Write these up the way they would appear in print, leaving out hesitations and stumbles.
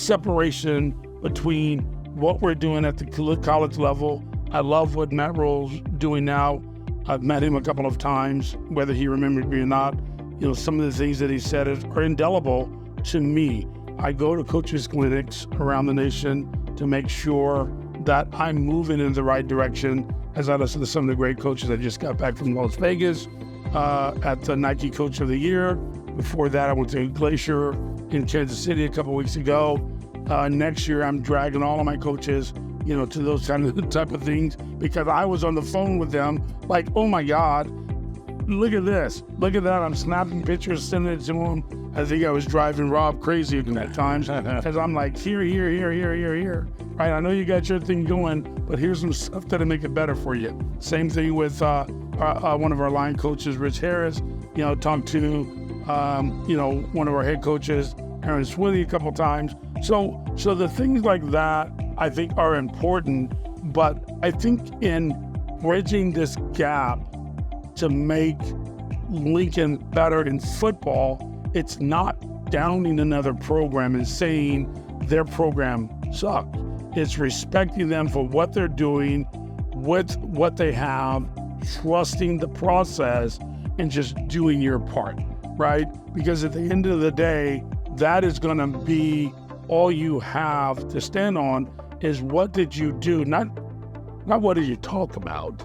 separation between what we're doing at the college level. I love what Matt Rhule's doing now. I've met him a couple of times, whether he remembered me or not. Some of the things that he said are indelible to me. I go to coaches' clinics around the nation to make sure that I'm moving in the right direction as I listen to some of the great coaches. I just got back from Las Vegas at the Nike Coach of the Year. Before that, I went to Glacier in Kansas City a couple of weeks ago. Next year, I'm dragging all of my coaches, to those type of things, because I was on the phone with them like, oh my God, look at this, look at that. I'm snapping pictures, sending it to them. I think I was driving Rob crazy at times because I'm like, here. Right, I know you got your thing going, but here's some stuff that'll make it better for you. Same thing with one of our line coaches, Rich Harris. Talked to one of our head coaches, Aaron Swilly, a couple times. So the things like that I think are important, but I think in bridging this gap to make Lincoln better in football, it's not downing another program and saying their program sucked. It's respecting them for what they're doing, with what they have, trusting the process, and just doing your part, right? Because at the end of the day, that is going to be all you have to stand on is what did you do, not what did you talk about,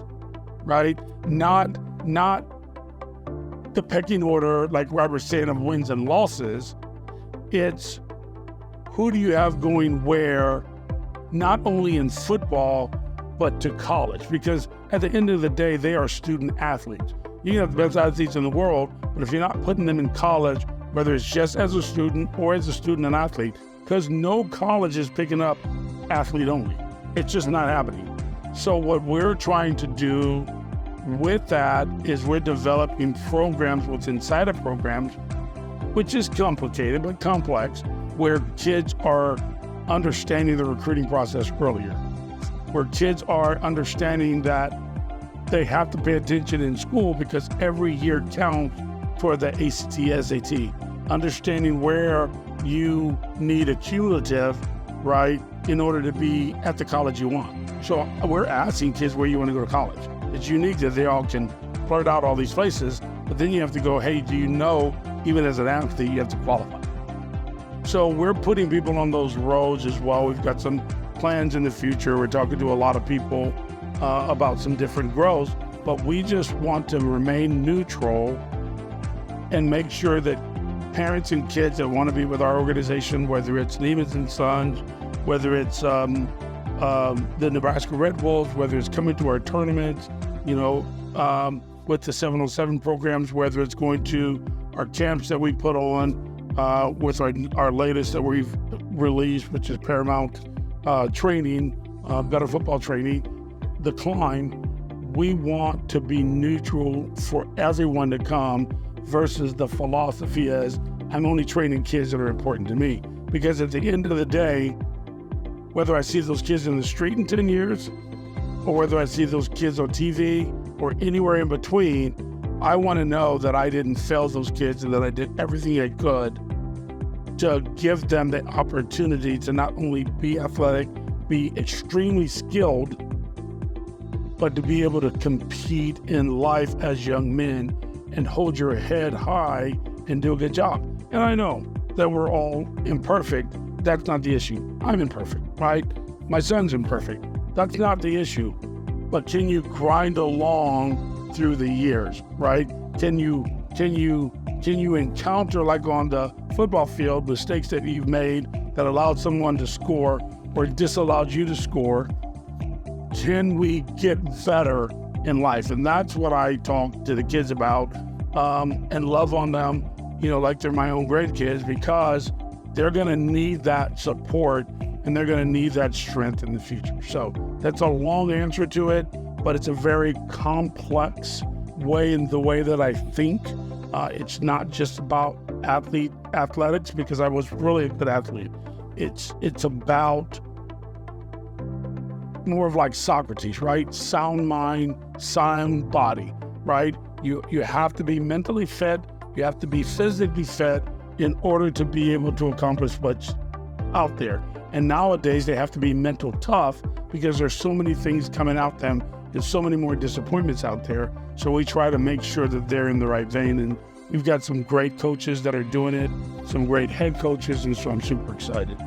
right? Not the pecking order, like Robert's saying, of wins and losses. It's who do you have going where, not only in football, but to college. Because at the end of the day, they are student athletes. You can have the best athletes in the world, but if you're not putting them in college, whether it's just as a student or as a student and athlete, because no college is picking up athlete only. It's just not happening. So what we're trying to do with that is we're developing programs within inside of programs, which is complicated but complex, where kids are understanding the recruiting process earlier, where kids are understanding that they have to pay attention in school because every year counts for the ACT, SAT, understanding where you need a cumulative, right, in order to be at the college you want. So we're asking kids where you want to go to college. It's unique that they all can blurt out all these places, but then you have to go, hey, do you know, even as an athlete, you have to qualify. So we're putting people on those roads as well. We've got some plans in the future. We're talking to a lot of people about some different growths, but we just want to remain neutral and make sure that parents and kids that want to be with our organization, whether it's Neiman & Sons, whether it's the Nebraska Red Wolves, whether it's coming to our tournaments, with the 707 programs, whether it's going to our camps that we put on, with our latest that we've released, which is Paramount Training, Better Football Training, the Climb. We want to be neutral for everyone to come versus the philosophy is I'm only training kids that are important to me. Because at the end of the day, whether I see those kids in the street in 10 years or whether I see those kids on TV or anywhere in between, I want to know that I didn't fail those kids and that I did everything I could to give them the opportunity to not only be athletic, be extremely skilled, but to be able to compete in life as young men and hold your head high and do a good job. And I know that we're all imperfect. That's not the issue. I'm imperfect, right? My son's imperfect. That's not the issue. But can you grind along through the years, right? Can you encounter, like on the football field, mistakes that you've made that allowed someone to score or disallowed you to score? Can we get better in life? And that's what I talk to the kids about, and love on them, like they're my own grandkids, because they're going to need that support and they're going to need that strength in the future. So that's a long answer to it, but it's a very complex way in the way that I think. It's not just about athletics, because I was really a good athlete. It's about more of like Socrates, right? Sound mind, sound body, right? You have to be mentally fit. You have to be physically fit in order to be able to accomplish what out there. And nowadays they have to be mental tough because there's so many things coming out them. There's so many more disappointments out there. So we try to make sure that they're in the right vein. And we've got some great coaches that are doing it, some great head coaches, and so I'm super excited.